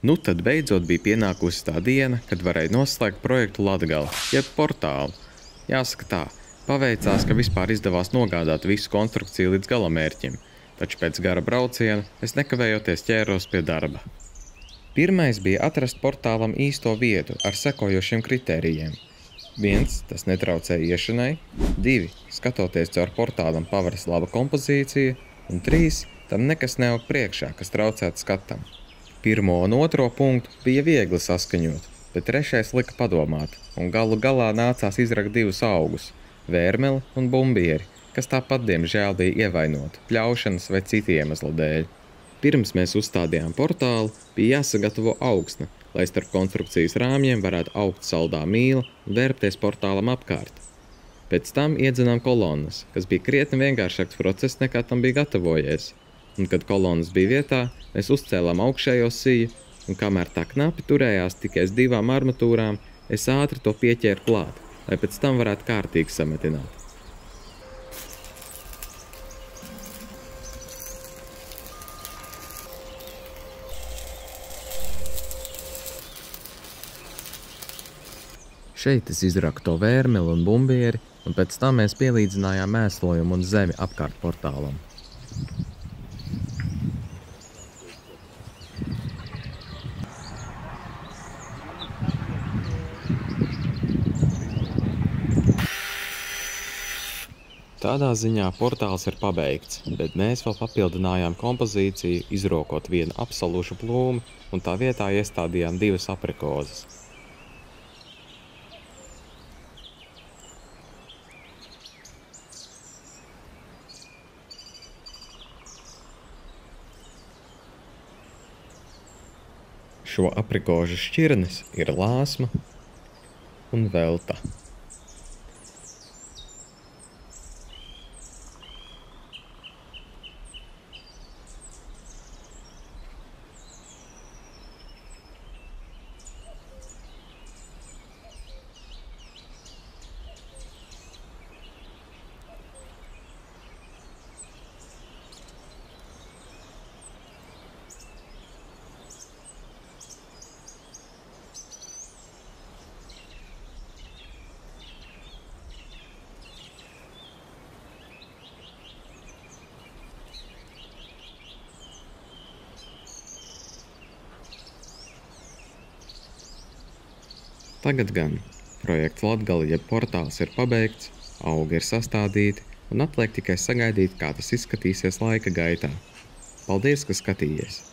Nu tad beidzot bija pienākusi tā diena, kad varēja noslēgt projektu Latgale, jeb portālu. Jāsaka tā, paveicās, ka vispār izdevās nogādāt visu konstrukciju līdz galamērķim, taču pēc gara brauciena es nekavējoties ķēros pie darba. Pirmais bija atrast portālam īsto vietu ar sekojošiem kritērijiem. 1. Tas netraucēja iešanai, 2. Skatoties caur portālam paveras laba kompozīcija, un 3. Tam nekas neaug priekšā, kas traucētu skatam. Pirmo un otro punktu bija viegli saskaņot, bet trešais lika padomāt, un galu galā nācās izrakt divus augus – vērmeli un bumbieri, kas tāpat diemžēl bija ievainoti pļaušanas vai citu iemeslu dēļ. Pirms mēs uzstādījām portālu, bija jāsagatavo augsne, lai starp konstrukcijas rāmjiem varētu augt saldā mīla un vērpties portālam apkārt. Pēc tam iedzenām kolonnas, kas bija krietni vienkāršāks process nekā tam bija gatavojies. Un, kad kolonnas bija vietā, mēs uzcēlām augšējo siju, un kamēr tā knapi turējās tikai uz 2 armatūrām, es ātri to pieķēru klāt, lai pēc tam varētu kārtīgi sametināt. Šeit es izraku to vērmeli un bumbieri, un pēc tam mēs pielīdzinājām mēslojumu un zemi apkārt portālam. Tādā ziņā portāls ir pabeigts, bet mēs vēl papildinājām kompozīciju, izrokot vienu apsalušu plūmi, un tā vietā iestādījām 2 aprikozes. Šo aprikožu šķirnes ir lāsma un velta. Tagad gan projekts Latgale, jeb portāls ir pabeigts, augi ir sastādīti un atliek tikai sagaidīt, kā tas izskatīsies laika gaitā. Paldies, ka skatījies!